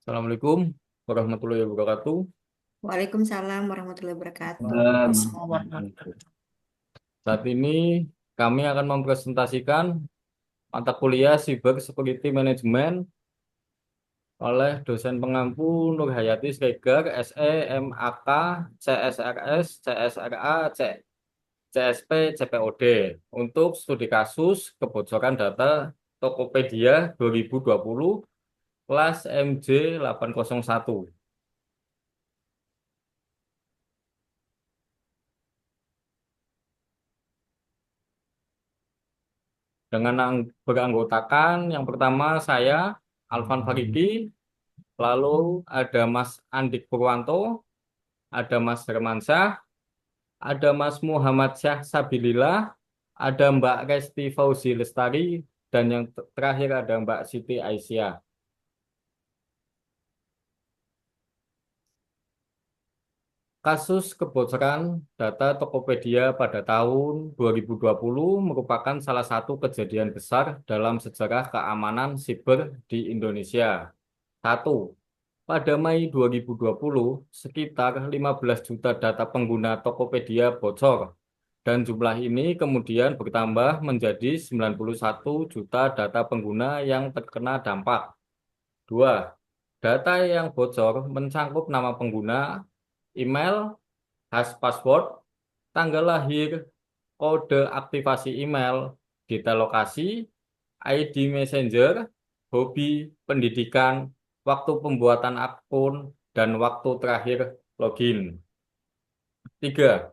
Assalamualaikum warahmatullahi wabarakatuh. Waalaikumsalam warahmatullahi wabarakatuh. Dan Assalamualaikum. saat ini kami akan mempresentasikan mata kuliah Cyber Security Management oleh dosen pengampu Nur Hayati Sregar, SE, MAK, CSRS, CSRA, CSP, CPOD untuk studi kasus kebocoran data Tokopedia 2020 kelas MJ 801. Dengan beranggotakan yang pertama saya Alvan Faridi, lalu ada Mas Andik Purwanto, ada Mas Hermansyah, ada Mas Muhammad Syah Sabilillah, ada Mbak Resti Fauzi Lestari, dan yang terakhir ada Mbak Siti Aisyah. Kasus kebocoran data Tokopedia pada tahun 2020 merupakan salah satu kejadian besar dalam sejarah keamanan siber di Indonesia. Satu, pada Mei 2020, sekitar 15 juta data pengguna Tokopedia bocor, dan jumlah ini kemudian bertambah menjadi 91 juta data pengguna yang terkena dampak. Dua, data yang bocor mencangkup nama pengguna, email, hash password, tanggal lahir, kode aktivasi email, detail lokasi, ID Messenger, hobi, pendidikan, waktu pembuatan akun, dan waktu terakhir login. Tiga,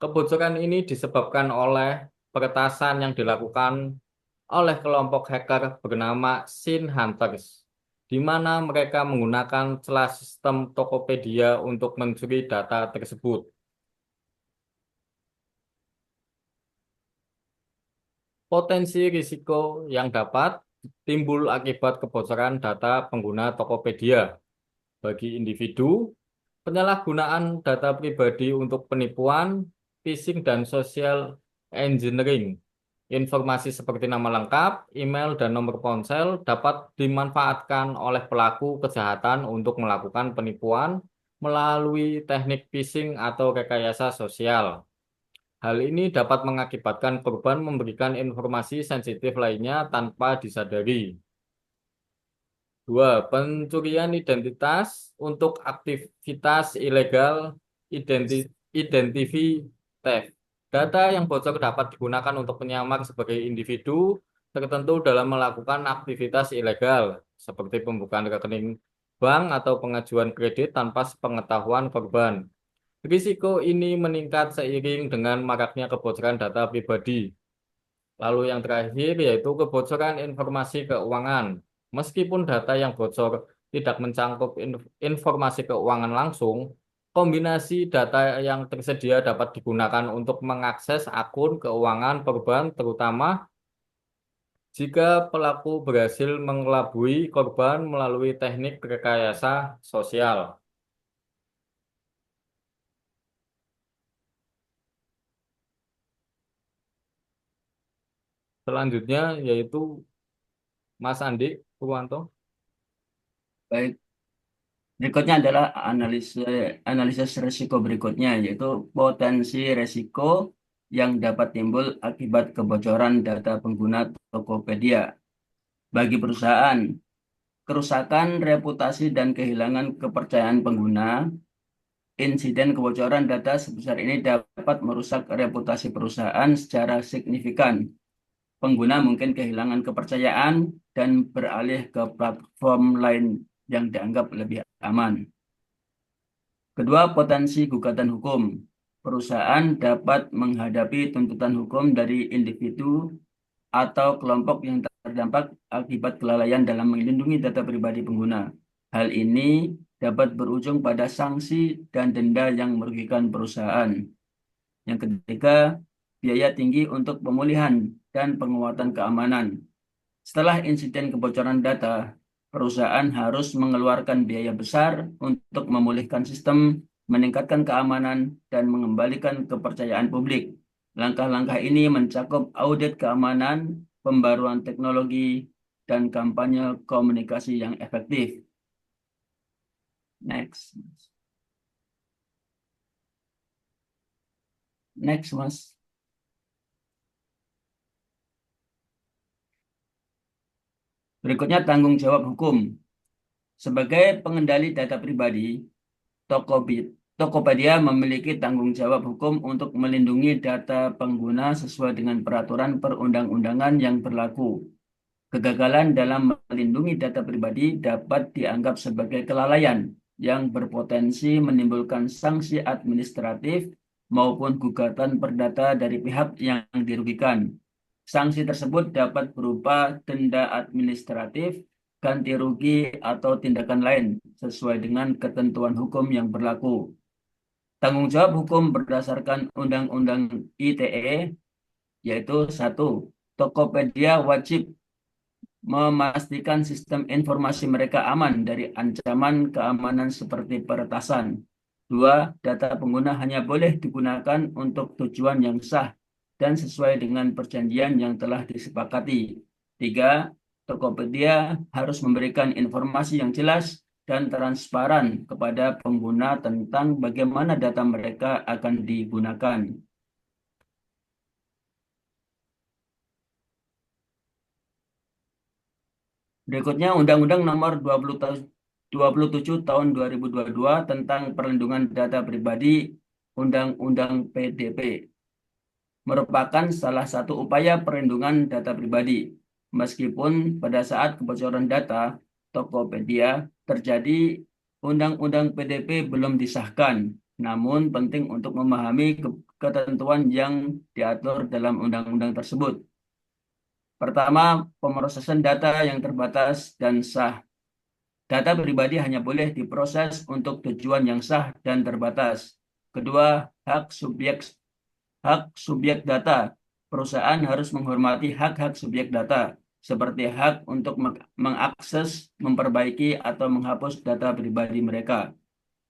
kebocoran ini disebabkan oleh peretasan yang dilakukan oleh kelompok hacker bernama Sin Hunters, di mana mereka menggunakan celah sistem Tokopedia untuk mencuri data tersebut. Potensi risiko yang dapat timbul akibat kebocoran data pengguna Tokopedia bagi individu, penyalahgunaan data pribadi untuk penipuan, phishing, dan social engineering. Informasi seperti nama lengkap, email, dan nomor ponsel dapat dimanfaatkan oleh pelaku kejahatan untuk melakukan penipuan melalui teknik phishing atau rekayasa sosial. Hal ini dapat mengakibatkan korban memberikan informasi sensitif lainnya tanpa disadari. Dua, pencurian identitas untuk aktivitas ilegal identity theft. Data yang bocor dapat digunakan untuk penyamar sebagai individu tertentu dalam melakukan aktivitas ilegal, seperti pembukaan rekening bank atau pengajuan kredit tanpa sepengetahuan korban. Risiko ini meningkat seiring dengan maraknya kebocoran data pribadi. Lalu yang terakhir yaitu kebocoran informasi keuangan. Meskipun data yang bocor tidak mencangkup informasi keuangan langsung, kombinasi data yang tersedia dapat digunakan untuk mengakses akun keuangan korban, terutama jika pelaku berhasil mengelabui korban melalui teknik rekayasa sosial. Selanjutnya yaitu Mas Andi Purwanto. Baik, berikutnya adalah analisis risiko berikutnya, yaitu potensi risiko yang dapat timbul akibat kebocoran data pengguna Tokopedia. Bagi perusahaan, kerusakan reputasi dan kehilangan kepercayaan pengguna, insiden kebocoran data sebesar ini dapat merusak reputasi perusahaan secara signifikan. Pengguna mungkin kehilangan kepercayaan dan beralih ke platform lain yang dianggap lebih aman. Kedua, potensi gugatan hukum. Perusahaan dapat menghadapi tuntutan hukum dari individu atau kelompok yang terdampak akibat kelalaian dalam melindungi data pribadi pengguna. Hal ini dapat berujung pada sanksi dan denda yang merugikan perusahaan. Yang ketiga, biaya tinggi untuk pemulihan dan penguatan keamanan. Setelah insiden kebocoran data, perusahaan harus mengeluarkan biaya besar untuk memulihkan sistem, meningkatkan keamanan, dan mengembalikan kepercayaan publik. Langkah-langkah ini mencakup audit keamanan, pembaruan teknologi, dan kampanye komunikasi yang efektif. Next. Next, Mas. Berikutnya tanggung jawab hukum. Sebagai pengendali data pribadi, Tokopedia memiliki tanggung jawab hukum untuk melindungi data pengguna sesuai dengan peraturan perundang-undangan yang berlaku. Kegagalan dalam melindungi data pribadi dapat dianggap sebagai kelalaian yang berpotensi menimbulkan sanksi administratif maupun gugatan perdata dari pihak yang dirugikan. Sanksi tersebut dapat berupa denda administratif, ganti rugi, atau tindakan lain sesuai dengan ketentuan hukum yang berlaku. Tanggung jawab hukum berdasarkan Undang-Undang ITE yaitu 1. Tokopedia wajib memastikan sistem informasi mereka aman dari ancaman keamanan seperti peretasan. 2. Data pengguna hanya boleh digunakan untuk tujuan yang sah dan sesuai dengan perjanjian yang telah disepakati. 3. Tokopedia harus memberikan informasi yang jelas dan transparan kepada pengguna tentang bagaimana data mereka akan digunakan. Berikutnya Undang-Undang Nomor 27 Tahun 2022 tentang Perlindungan Data Pribadi, Undang-Undang PDP, merupakan salah satu upaya perlindungan data pribadi. Meskipun pada saat kebocoran data Tokopedia terjadi, Undang-Undang PDP belum disahkan. Namun penting untuk memahami ketentuan yang diatur dalam undang-undang tersebut. Pertama, pemrosesan data yang terbatas dan sah. Data pribadi hanya boleh diproses untuk tujuan yang sah dan terbatas. Kedua, hak subjek data. Perusahaan harus menghormati hak-hak subjek data, seperti hak untuk mengakses, memperbaiki, atau menghapus data pribadi mereka.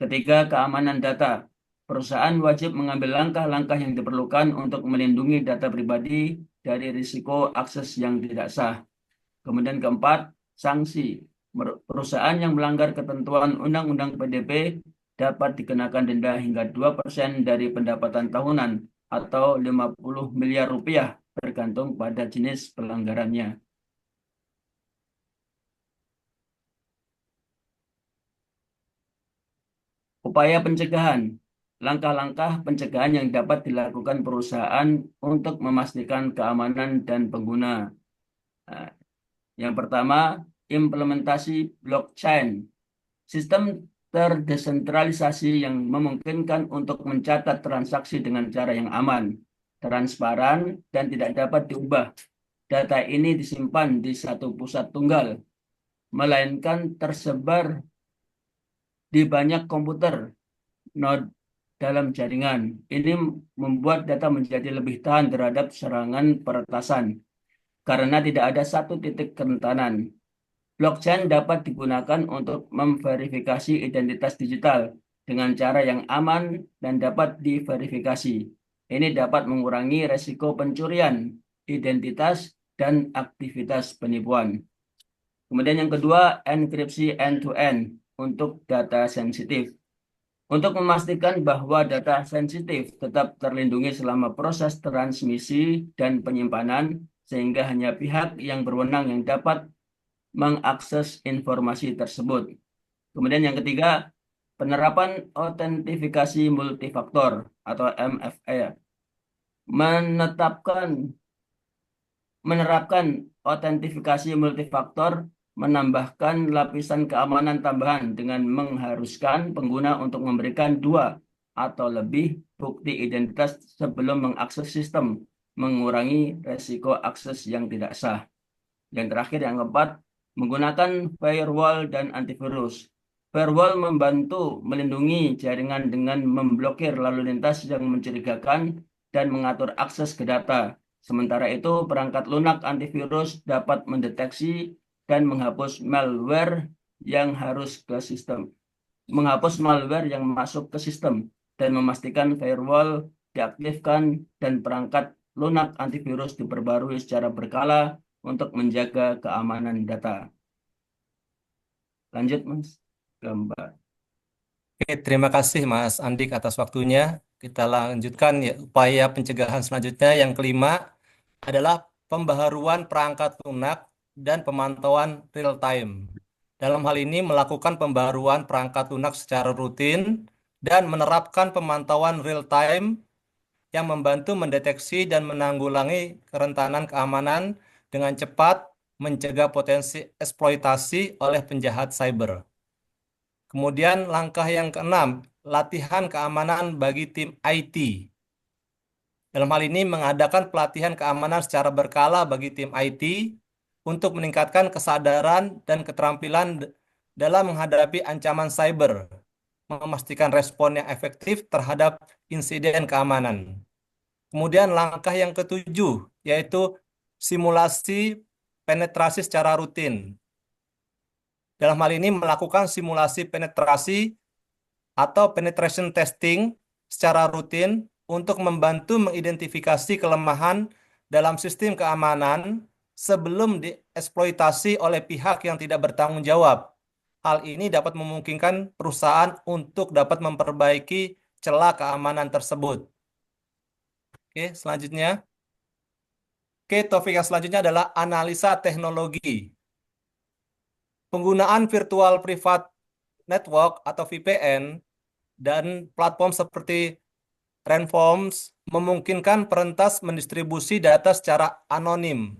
Ketiga, keamanan data. Perusahaan wajib mengambil langkah-langkah yang diperlukan untuk melindungi data pribadi dari risiko akses yang tidak sah. Kemudian keempat, sanksi. Perusahaan yang melanggar ketentuan Undang-Undang PDP dapat dikenakan denda hingga 2% dari pendapatan tahunan atau 50 miliar rupiah tergantung pada jenis pelanggarannya. Upaya pencegahan. Langkah-langkah pencegahan yang dapat dilakukan perusahaan untuk memastikan keamanan dan pengguna. Nah, yang pertama, implementasi blockchain. Sistem terdesentralisasi yang memungkinkan untuk mencatat transaksi dengan cara yang aman, transparan, dan tidak dapat diubah. Data ini disimpan di satu pusat tunggal, melainkan tersebar di banyak komputer node dalam jaringan. Ini membuat data menjadi lebih tahan terhadap serangan peretasan karena tidak ada satu titik kerentanan. Blockchain dapat digunakan untuk memverifikasi identitas digital dengan cara yang aman dan dapat diverifikasi. Ini dapat mengurangi resiko pencurian identitas dan aktivitas penipuan. Kemudian yang kedua, enkripsi end-to-end untuk data sensitif. Untuk memastikan bahwa data sensitif tetap terlindungi selama proses transmisi dan penyimpanan, sehingga hanya pihak yang berwenang yang dapat mengakses informasi tersebut. Kemudian yang ketiga, penerapan autentifikasi multifaktor atau MFA. Menerapkan autentifikasi multifaktor menambahkan lapisan keamanan tambahan dengan mengharuskan pengguna untuk memberikan 2 atau lebih bukti identitas sebelum mengakses sistem, mengurangi resiko akses yang tidak sah. Yang terakhir, yang keempat, menggunakan firewall dan antivirus. Firewall membantu melindungi jaringan dengan memblokir lalu lintas yang mencurigakan dan mengatur akses ke data. Sementara itu, perangkat lunak antivirus dapat mendeteksi dan menghapus malware yang masuk ke sistem dan memastikan firewall diaktifkan dan perangkat lunak antivirus diperbarui secara berkala untuk menjaga keamanan data. Lanjut, Mas. Gambar. Oke, terima kasih Mas Andik atas waktunya. Kita lanjutkan ya, upaya pencegahan selanjutnya. Yang kelima adalah pembaharuan perangkat lunak dan pemantauan real time. Dalam hal ini melakukan pembaharuan perangkat lunak secara rutin dan menerapkan pemantauan real time yang membantu mendeteksi dan menanggulangi kerentanan keamanan dengan cepat, mencegah potensi eksploitasi oleh penjahat cyber. Kemudian langkah yang keenam, latihan keamanan bagi tim IT. Dalam hal ini mengadakan pelatihan keamanan secara berkala bagi tim IT untuk meningkatkan kesadaran dan keterampilan dalam menghadapi ancaman cyber, memastikan respon yang efektif terhadap insiden keamanan. Kemudian langkah yang ketujuh, yaitu simulasi penetrasi secara rutin. Dalam hal ini melakukan simulasi penetrasi atau penetration testing secara rutin untuk membantu mengidentifikasi kelemahan dalam sistem keamanan sebelum dieksploitasi oleh pihak yang tidak bertanggung jawab. Hal ini dapat memungkinkan perusahaan untuk dapat memperbaiki celah keamanan tersebut. Oke, selanjutnya. Oke, topik yang selanjutnya adalah analisa teknologi. Penggunaan virtual private network atau VPN dan platform seperti Renforms memungkinkan perentas mendistribusi data secara anonim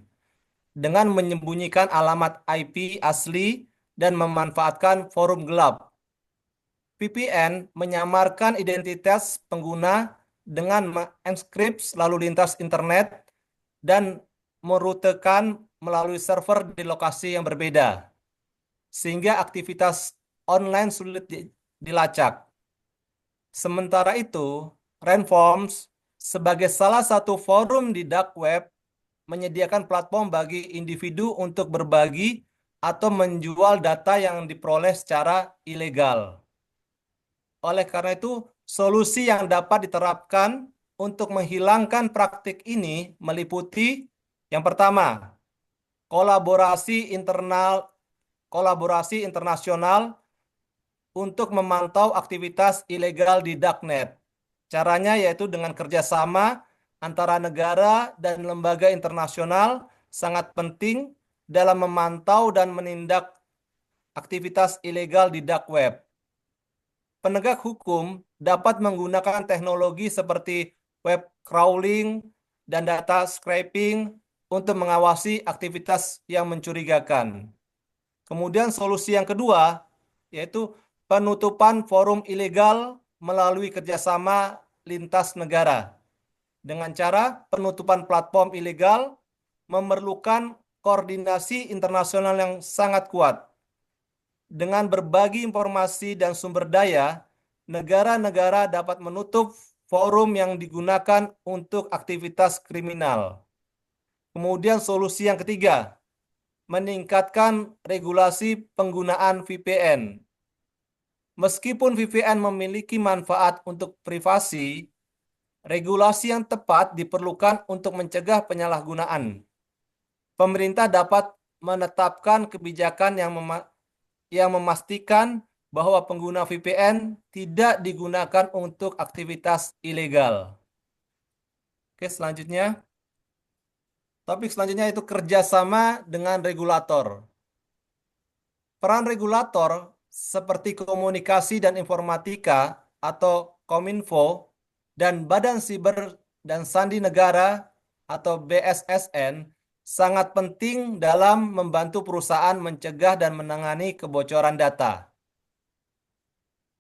dengan menyembunyikan alamat IP asli dan memanfaatkan forum gelap. VPN menyamarkan identitas pengguna dengan mengenkripsi lalu lintas internet dan merutekan melalui server di lokasi yang berbeda, sehingga aktivitas online sulit dilacak. Sementara itu, Renforms sebagai salah satu forum di dark web menyediakan platform bagi individu untuk berbagi atau menjual data yang diperoleh secara ilegal. Oleh karena itu, solusi yang dapat diterapkan untuk menghilangkan praktik ini meliputi yang pertama, kolaborasi internasional untuk memantau aktivitas ilegal di darknet. Caranya yaitu dengan kerjasama antara negara dan lembaga internasional sangat penting dalam memantau dan menindak aktivitas ilegal di dark web. Penegak hukum dapat menggunakan teknologi seperti web crawling dan data scraping untuk mengawasi aktivitas yang mencurigakan. Kemudian solusi yang kedua yaitu penutupan forum ilegal melalui kerjasama lintas negara. Dengan cara penutupan platform ilegal memerlukan koordinasi internasional yang sangat kuat. Dengan berbagi informasi dan sumber daya, negara-negara dapat menutup forum yang digunakan untuk aktivitas kriminal. Kemudian solusi yang ketiga, meningkatkan regulasi penggunaan VPN. Meskipun VPN memiliki manfaat untuk privasi, regulasi yang tepat diperlukan untuk mencegah penyalahgunaan. Pemerintah dapat menetapkan kebijakan yang memastikan bahwa pengguna VPN tidak digunakan untuk aktivitas ilegal. Oke, selanjutnya. Topik selanjutnya itu kerjasama dengan regulator. Peran regulator seperti komunikasi dan informatika atau Kominfo dan Badan Siber dan Sandi Negara atau BSSN sangat penting dalam membantu perusahaan mencegah dan menangani kebocoran data.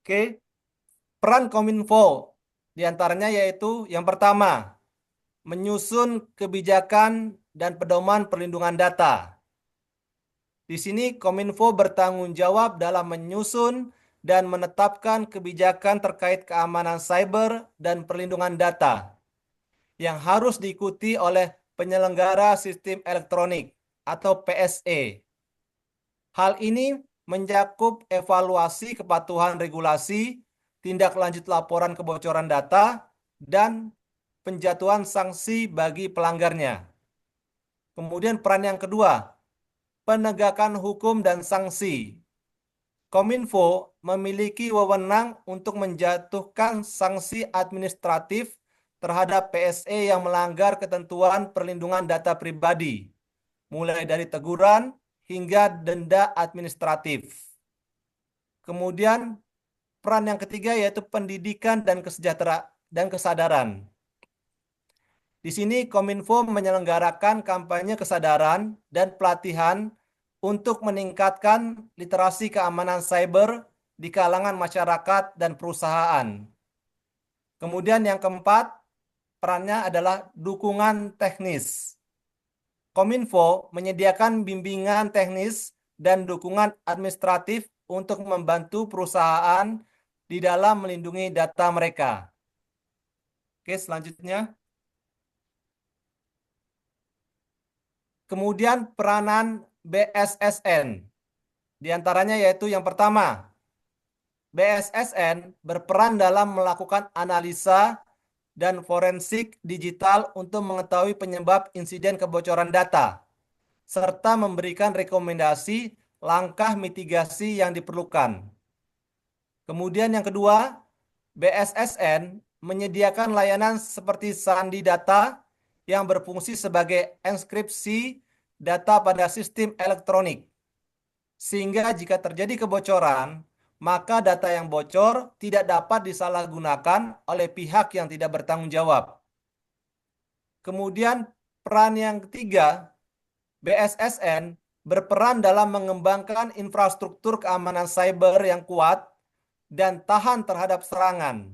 Oke, peran Kominfo diantaranya yaitu yang pertama, menyusun kebijakan dan pedoman perlindungan data. Di sini Kominfo bertanggung jawab dalam menyusun dan menetapkan kebijakan terkait keamanan cyber dan perlindungan data yang harus diikuti oleh penyelenggara sistem elektronik atau PSE. Hal ini mencakup evaluasi kepatuhan regulasi, tindak lanjut laporan kebocoran data, dan penjatuhan sanksi bagi pelanggarnya. Kemudian peran yang kedua, penegakan hukum dan sanksi. Kominfo memiliki wewenang untuk menjatuhkan sanksi administratif terhadap PSE yang melanggar ketentuan perlindungan data pribadi, mulai dari teguran hingga denda administratif. Kemudian peran yang ketiga yaitu pendidikan dan kesadaran. Di sini Kominfo menyelenggarakan kampanye kesadaran dan pelatihan untuk meningkatkan literasi keamanan cyber di kalangan masyarakat dan perusahaan. Kemudian yang keempat, perannya adalah dukungan teknis. Kominfo menyediakan bimbingan teknis dan dukungan administratif untuk membantu perusahaan di dalam melindungi data mereka. Oke, selanjutnya. Kemudian peranan BSSN. Di antaranya yaitu yang pertama, BSSN berperan dalam melakukan analisa dan forensik digital untuk mengetahui penyebab insiden kebocoran data, serta memberikan rekomendasi langkah mitigasi yang diperlukan. Kemudian yang kedua, BSSN menyediakan layanan seperti sandi data yang berfungsi sebagai enskripsi data pada sistem elektronik. Sehingga jika terjadi kebocoran, maka data yang bocor tidak dapat disalahgunakan oleh pihak yang tidak bertanggung jawab. Kemudian peran yang ketiga, BSSN berperan dalam mengembangkan infrastruktur keamanan cyber yang kuat dan tahan terhadap serangan.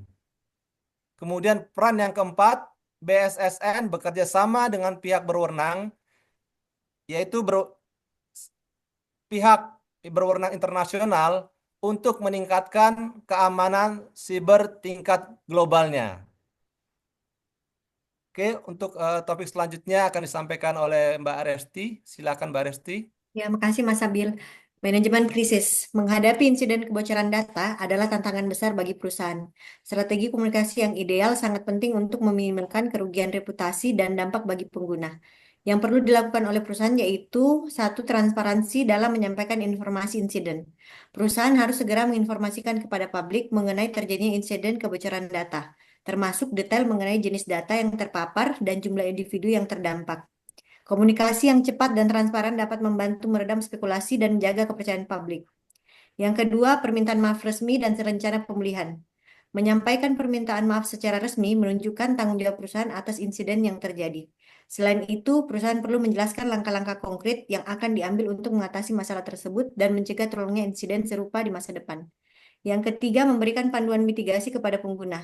Kemudian peran yang keempat, BSSN bekerja sama dengan pihak berwenang, yaitu pihak berwenang internasional untuk meningkatkan keamanan siber tingkat globalnya. Oke, untuk topik selanjutnya akan disampaikan oleh Mbak Aresti. Silakan Mbak Aresti. Ya, makasih Mas Abil. Manajemen krisis. Menghadapi insiden kebocoran data adalah tantangan besar bagi perusahaan. Strategi komunikasi yang ideal sangat penting untuk meminimalkan kerugian reputasi dan dampak bagi pengguna. Yang perlu dilakukan oleh perusahaan yaitu satu, transparansi dalam menyampaikan informasi insiden. Perusahaan harus segera menginformasikan kepada publik mengenai terjadinya insiden kebocoran data, termasuk detail mengenai jenis data yang terpapar dan jumlah individu yang terdampak. Komunikasi yang cepat dan transparan dapat membantu meredam spekulasi dan menjaga kepercayaan publik. Yang kedua, permintaan maaf resmi dan rencana pemulihan. Menyampaikan permintaan maaf secara resmi menunjukkan tanggung jawab perusahaan atas insiden yang terjadi. Selain itu, perusahaan perlu menjelaskan langkah-langkah konkret yang akan diambil untuk mengatasi masalah tersebut dan mencegah terulangnya insiden serupa di masa depan. Yang ketiga, memberikan panduan mitigasi kepada pengguna.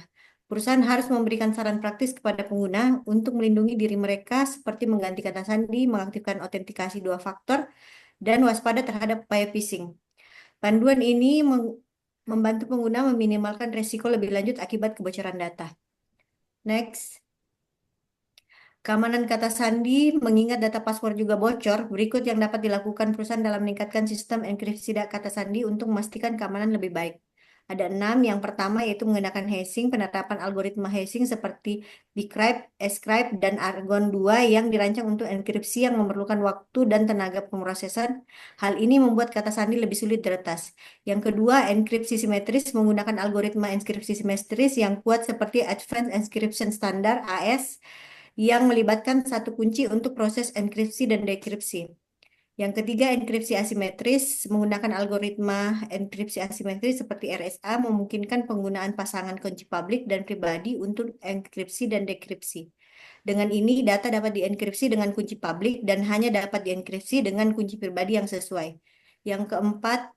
Perusahaan harus memberikan saran praktis kepada pengguna untuk melindungi diri mereka seperti mengganti kata sandi, mengaktifkan autentikasi 2 faktor, dan waspada terhadap upaya phishing. Panduan ini membantu pengguna meminimalkan risiko lebih lanjut akibat kebocoran data. Next. Keamanan kata sandi, mengingat data password juga bocor, berikut yang dapat dilakukan perusahaan dalam meningkatkan sistem enkripsi kata sandi untuk memastikan keamanan lebih baik. Ada 6. Yang pertama yaitu menggunakan hashing, penerapan algoritma hashing seperti decrypt, ascrypt, dan Argon 2 yang dirancang untuk enkripsi yang memerlukan waktu dan tenaga pemrosesan. Hal ini membuat kata sandi lebih sulit diretas. Yang kedua, enkripsi simetris menggunakan algoritma enkripsi simetris yang kuat seperti Advanced Encryption Standard AES yang melibatkan satu kunci untuk proses enkripsi dan dekripsi. Yang ketiga, enkripsi asimetris menggunakan algoritma enkripsi asimetris seperti RSA memungkinkan penggunaan pasangan kunci publik dan pribadi untuk enkripsi dan dekripsi. Dengan ini, data dapat dienkripsi dengan kunci publik dan hanya dapat dienkripsi dengan kunci pribadi yang sesuai. Yang keempat,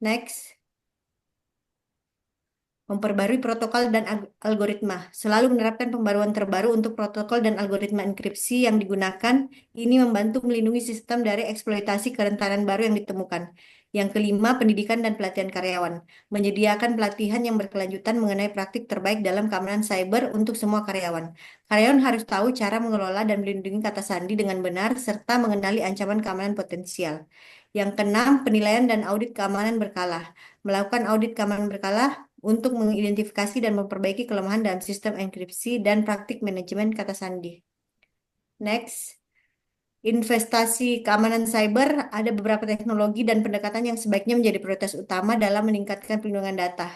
next. Memperbarui protokol dan algoritma. Selalu menerapkan pembaruan terbaru untuk protokol dan algoritma enkripsi yang digunakan. Ini membantu melindungi sistem dari eksploitasi kerentanan baru yang ditemukan. Yang kelima, pendidikan dan pelatihan karyawan. Menyediakan pelatihan yang berkelanjutan mengenai praktik terbaik dalam keamanan cyber untuk semua karyawan. Karyawan harus tahu cara mengelola dan melindungi kata sandi dengan benar, serta mengenali ancaman keamanan potensial. Yang keenam, penilaian dan audit keamanan berkala. Melakukan audit keamanan berkala untuk mengidentifikasi dan memperbaiki kelemahan dalam sistem enkripsi dan praktik manajemen kata sandi. Next. investasi keamanan cyber, ada beberapa teknologi dan pendekatan yang sebaiknya menjadi prioritas utama dalam meningkatkan perlindungan data.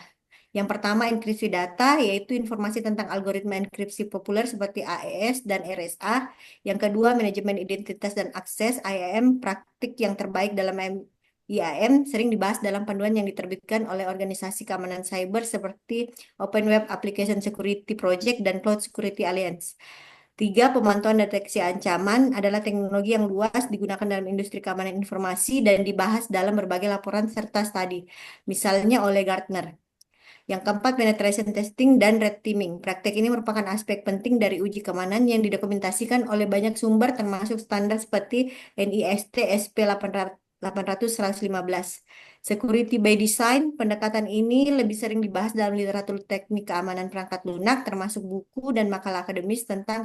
Yang pertama, enkripsi data, yaitu informasi tentang algoritma enkripsi populer seperti AES dan RSA. Yang kedua, manajemen identitas dan akses, IAM, praktik yang terbaik dalam IAM, sering dibahas dalam panduan yang diterbitkan oleh organisasi keamanan cyber seperti Open Web Application Security Project dan Cloud Security Alliance. Tiga, pemantauan deteksi ancaman adalah teknologi yang luas digunakan dalam industri keamanan informasi dan dibahas dalam berbagai laporan serta studi, misalnya oleh Gartner. Yang keempat, penetration testing dan red teaming. Praktek ini merupakan aspek penting dari uji keamanan yang didokumentasikan oleh banyak sumber termasuk standar seperti NIST SP 800-115. Security by design, pendekatan ini lebih sering dibahas dalam literatur teknik keamanan perangkat lunak termasuk buku dan makalah akademis tentang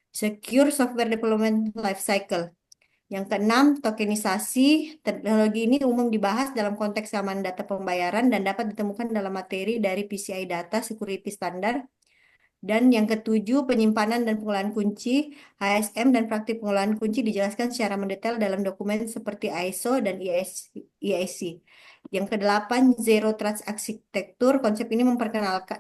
Secure Software Development Lifecycle. Yang keenam, tokenisasi. Teknologi ini umum dibahas dalam konteks keamanan data pembayaran dan dapat ditemukan dalam materi dari PCI Data Security Standard. Dan yang ketujuh, penyimpanan dan pengelolaan kunci. HSM dan praktik pengelolaan kunci dijelaskan secara mendetail dalam dokumen seperti ISO dan EIC. Yang kedelapan, Zero Trust Architecture. Konsep ini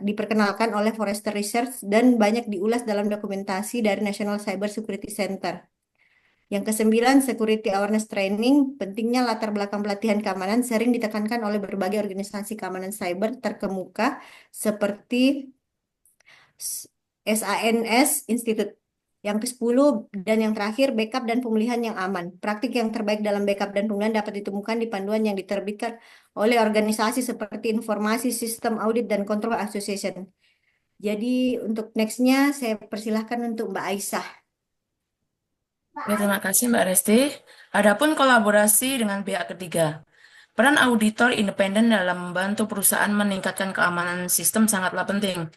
diperkenalkan oleh Forrester Research dan banyak diulas dalam dokumentasi dari National Cyber Security Center. Yang kesembilan, Security Awareness Training. Pentingnya latar belakang pelatihan keamanan sering ditekankan oleh berbagai organisasi keamanan cyber terkemuka seperti SANS Institute. Yang ke-10 dan yang terakhir, backup dan pemulihan yang aman. Praktik yang terbaik dalam backup dan pemulihan dapat ditemukan di panduan yang diterbitkan oleh organisasi seperti Informasi Sistem Audit dan Control Association. Jadi untuk next-nya saya persilahkan untuk Mbak Aisyah. Ya, terima kasih Mbak Resti. Adapun kolaborasi dengan pihak ketiga. Peran auditor independen dalam membantu perusahaan meningkatkan keamanan sistem sangatlah penting.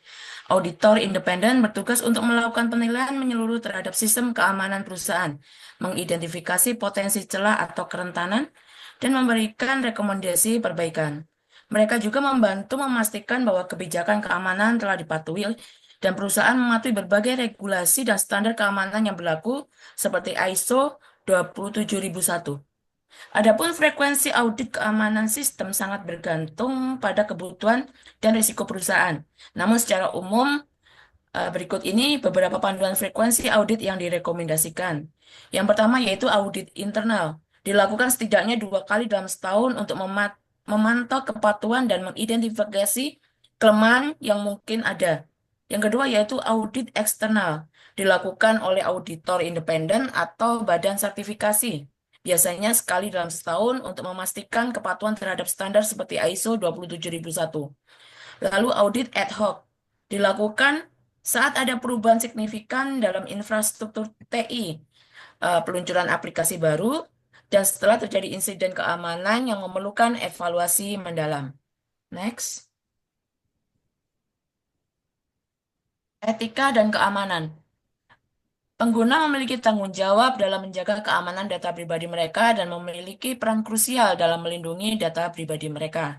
Auditor independen bertugas untuk melakukan penilaian menyeluruh terhadap sistem keamanan perusahaan, mengidentifikasi potensi celah atau kerentanan, dan memberikan rekomendasi perbaikan. Mereka juga membantu memastikan bahwa kebijakan keamanan telah dipatuhi dan perusahaan mematuhi berbagai regulasi dan standar keamanan yang berlaku seperti ISO 27001. Adapun frekuensi audit keamanan sistem sangat bergantung pada kebutuhan dan risiko perusahaan. Namun secara umum, berikut ini beberapa panduan frekuensi audit yang direkomendasikan. Yang pertama yaitu audit internal. Dilakukan setidaknya 2 kali dalam setahun untuk memantau kepatuhan dan mengidentifikasi kelemahan yang mungkin ada. Yang kedua yaitu audit eksternal. Dilakukan oleh auditor independen atau badan sertifikasi. Biasanya sekali dalam setahun untuk memastikan kepatuhan terhadap standar seperti ISO 27001. Lalu audit ad hoc dilakukan saat ada perubahan signifikan dalam infrastruktur TI, peluncuran aplikasi baru, dan setelah terjadi insiden keamanan yang memerlukan evaluasi mendalam. Next. Etika dan keamanan. Pengguna memiliki tanggung jawab dalam menjaga keamanan data pribadi mereka dan memiliki peran krusial dalam melindungi data pribadi mereka.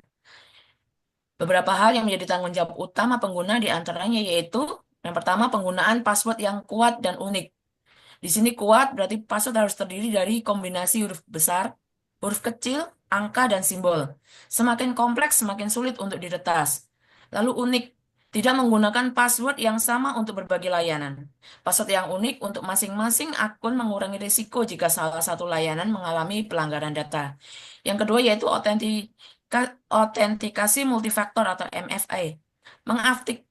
Beberapa hal yang menjadi tanggung jawab utama pengguna diantaranya yaitu yang pertama penggunaan password yang kuat dan unik. Di sini kuat berarti password harus terdiri dari kombinasi huruf besar, huruf kecil, angka, dan simbol. Semakin kompleks, semakin sulit untuk diretas. Lalu unik, tidak menggunakan password yang sama untuk berbagai layanan. Password yang unik untuk masing-masing akun mengurangi risiko jika salah satu layanan mengalami pelanggaran data. Yang kedua yaitu autentikasi multifaktor atau MFA.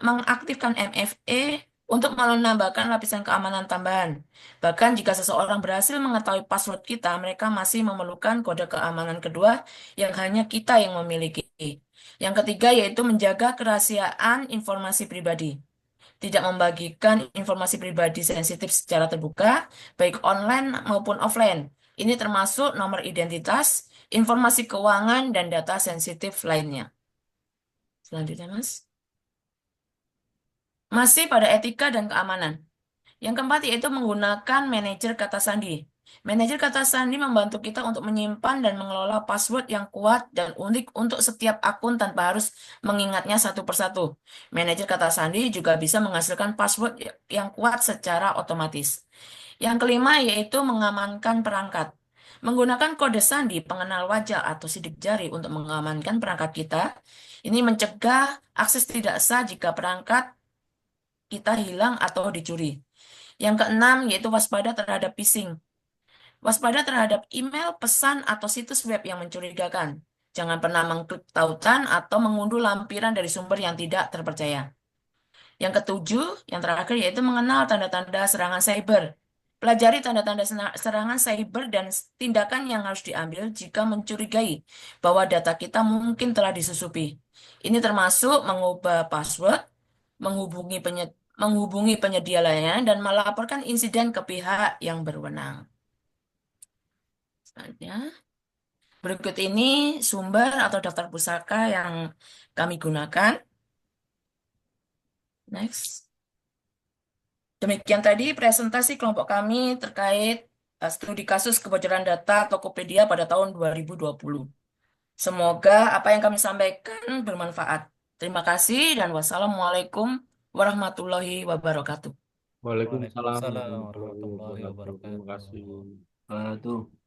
Mengaktifkan MFA untuk menambahkan lapisan keamanan tambahan. Bahkan jika seseorang berhasil mengetahui password kita, mereka masih memerlukan kode keamanan kedua yang hanya kita yang memiliki. Yang ketiga yaitu menjaga kerahasiaan informasi pribadi. Tidak membagikan informasi pribadi sensitif secara terbuka, baik online maupun offline. Ini termasuk nomor identitas, informasi keuangan, dan data sensitif lainnya. Selanjutnya, Mas. Masih pada etika dan keamanan. Yang keempat yaitu menggunakan manajer kata sandi. Manajer kata sandi membantu kita untuk menyimpan dan mengelola password yang kuat dan unik untuk setiap akun tanpa harus mengingatnya satu persatu. Manajer kata sandi juga bisa menghasilkan password yang kuat secara otomatis. Yang kelima yaitu mengamankan perangkat. Menggunakan kode sandi pengenal wajah atau sidik jari untuk mengamankan perangkat kita. Ini mencegah akses tidak sah jika perangkat kita hilang atau dicuri. Yang keenam yaitu waspada terhadap phishing. Waspada terhadap email, pesan, atau situs web yang mencurigakan. Jangan pernah mengklik tautan atau mengunduh lampiran dari sumber yang tidak terpercaya. Yang ketujuh, yang terakhir yaitu mengenal tanda-tanda serangan cyber. Pelajari tanda-tanda serangan cyber dan tindakan yang harus diambil jika mencurigai bahwa data kita mungkin telah disusupi. Ini termasuk mengubah password, menghubungi penyedia layanan, dan melaporkan insiden ke pihak yang berwenang. Selanjutnya, berikut ini sumber atau daftar pusaka yang kami gunakan. Next. Demikian tadi presentasi kelompok kami terkait studi kasus kebocoran data Tokopedia pada tahun 2020. Semoga apa yang kami sampaikan bermanfaat. Terima kasih dan wassalamualaikum warahmatullahi wabarakatuh. Waalaikumsalam Waalaikumsalam warahmatullahi warahmatullahi wabarakatuh. Terima wabarakatuh. kasih. Tuh.